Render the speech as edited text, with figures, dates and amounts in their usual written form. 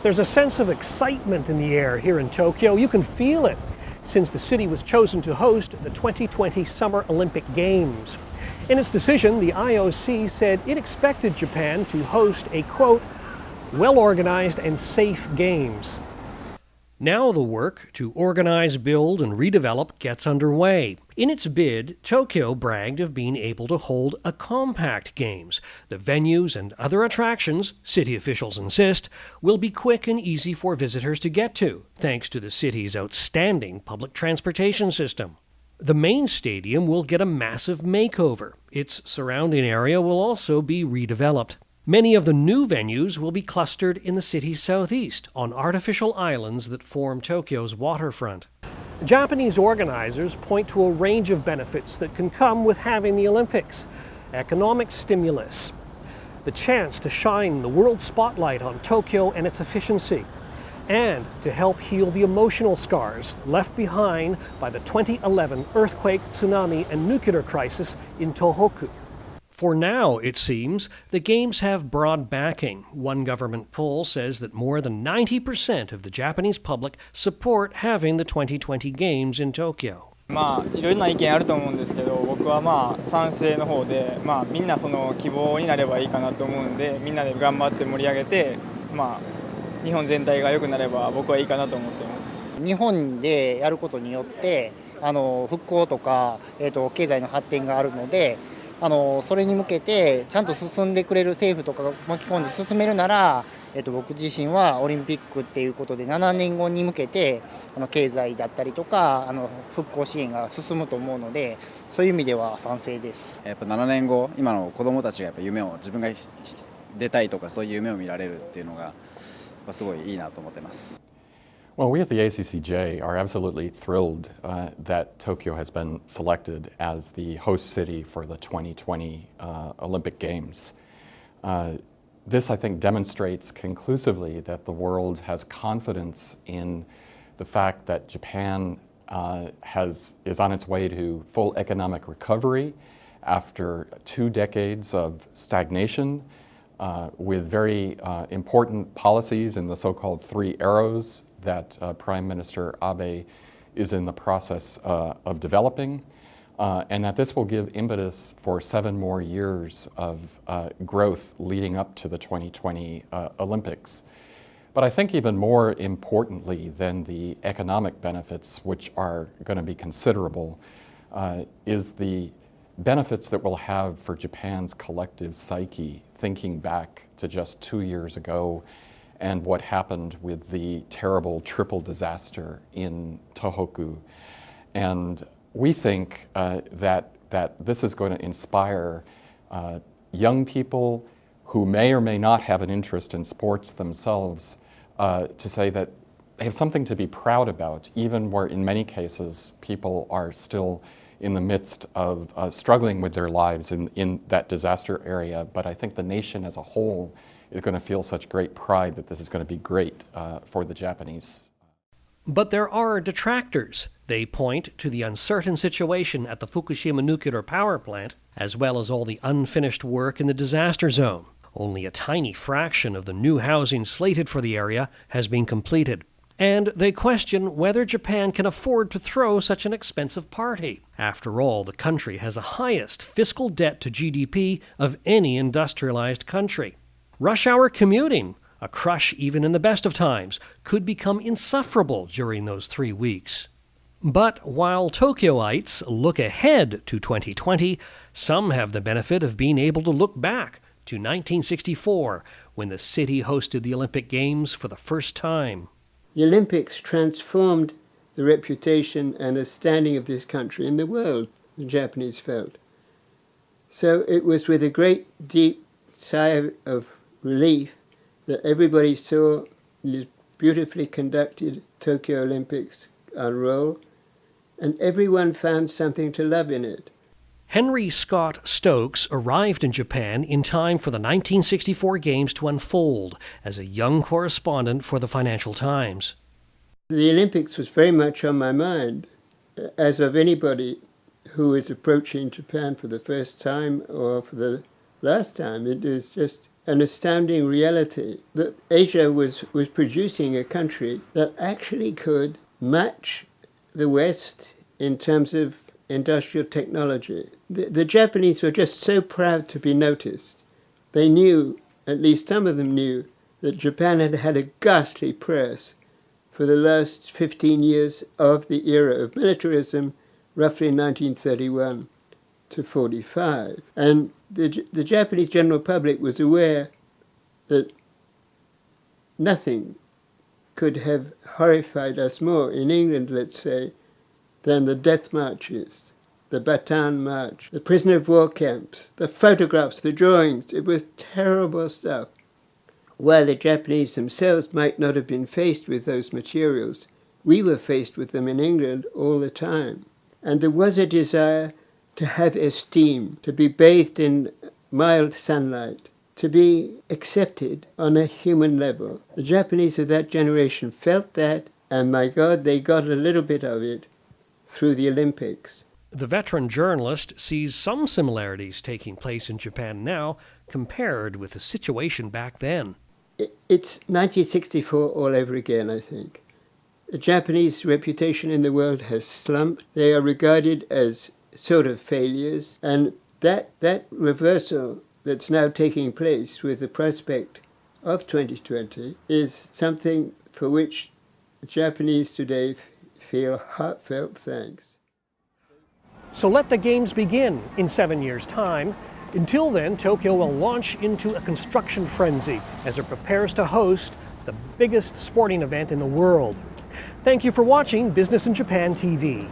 There's a sense of excitement in the air here in Tokyo. You can feel it since the city was chosen to host the 2020 Summer Olympic Games. In its decision, the IOC said it expected Japan to host a, quote, well-organized and safe games. Now the work to organize, build, and redevelop gets underway. In its bid, Tokyo bragged of being able to hold a compact games. The venues and other attractions, city officials insist, will be quick and easy for visitors to get to, thanks to the city's outstanding public transportation system. The main stadium will get a massive makeover. Its surrounding area will also be redeveloped. Many of the new venues will be clustered in the city's southeast, on artificial islands that form Tokyo's waterfront. Japanese organizers point to a range of benefits that can come with having the Olympics. Economic stimulus, the chance to shine the world spotlight on Tokyo and its efficiency, and to help heal the emotional scars left behind by the 2011 earthquake, tsunami, and nuclear crisis in Tohoku. For now, it seems, the Games have broad backing. One government poll says that more than 90% of the Japanese public support having the 2020 Games in Tokyo. いろいろな意見あると思うんですけど、僕は賛成の方で、みんなその希望になればいいかなと思うんで、みんなで頑張って盛り上げて、日本全体が良くなれば僕はいいかなと思っています。日本でやることによって復興とか、経済の発展があるので、それに向けてちゃんと進んでくれる政府とかが巻き込んで進めるなら、僕自身はオリンピックっていうことで7年後に向けて経済だったりとか復興支援が進むと思うので、そういう意味では賛成です。やっぱ7年後、今の子どもたちがやっぱ夢を自分が出たいとかそういう夢を見られるっていうのがすごいいいなと思ってます。Well, we at the ACCJ are absolutely thrilled that Tokyo has been selected as the host city for the 2020 Olympic Games. This, I think, demonstrates conclusively that the world has confidence in the fact that Japan is on its way to full economic recovery after 2 decades of stagnation, with very important policies in the so-called 3 arrows that Prime Minister Abe is in the process of developing, and that this will give impetus for 7 more years of growth leading up to the 2020 Olympics. But I think even more importantly than the economic benefits, which are going to be considerable, is the benefits that we'll have for Japan's collective psyche, thinking back to just 2 years ago and what happened with the terrible triple disaster in Tohoku. And we think that this is going to inspire young people who may or may not have an interest in sports themselves to say that they have something to be proud about, even where in many cases people are still in the midst of struggling with their lives in that disaster area. But I think the nation as a whole is going to feel such great pride that this is going to be great for the Japanese. But there are detractors. They point to the uncertain situation at the Fukushima nuclear power plant, as well as all the unfinished work in the disaster zone. Only a tiny fraction of the new housing slated for the area has been completed. And they question whether Japan can afford to throw such an expensive party. After all, the country has the highest fiscal debt to GDP of any industrialized country. Rush hour commuting, a crush even in the best of times, could become insufferable during those 3 weeks. But while Tokyoites look ahead to 2020, some have the benefit of being able to look back to 1964, when the city hosted the Olympic Games for the first time. The Olympics transformed the reputation and the standing of this country in the world, the Japanese felt. So it was with a great deep sigh of relief that everybody saw the beautifully conducted Tokyo Olympics unroll, and everyone found something to love in it. Henry Scott Stokes arrived in Japan in time for the 1964 Games to unfold as a young correspondent for the Financial Times. The Olympics was very much on my mind, as of anybody who is approaching Japan for the first time or for the last time. It is just an astounding reality that Asia was producing a country that actually could match the West in terms of industrial technology. The Japanese were just so proud to be noticed. They knew, at least some of them knew, that Japan had had a ghastly press for the last 15 years of the era of militarism, roughly 1931 to 45. And the Japanese general public was aware that nothing could have horrified us more in England, let's say, than the death marches, the Bataan March, the prisoner of war camps, the photographs, the drawings. It was terrible stuff. While the Japanese themselves might not have been faced with those materials, we were faced with them in England all the time. And there was a desire to have esteem, to be bathed in mild sunlight, to be accepted on a human level. The Japanese of that generation felt that, and my God, they got a little bit of it through the Olympics. The veteran journalist sees some similarities taking place in Japan now compared with the situation back then. It's 1964 all over again, I think. The Japanese reputation in the world has slumped. They are regarded as sort of failures, and that reversal that's now taking place with the prospect of 2020 is something for which the Japanese today feel heartfelt thanks. So let the Games begin in 7 years' time. Until then, Tokyo will launch into a construction frenzy as it prepares to host the biggest sporting event in the world. Thank you for watching Business in Japan TV.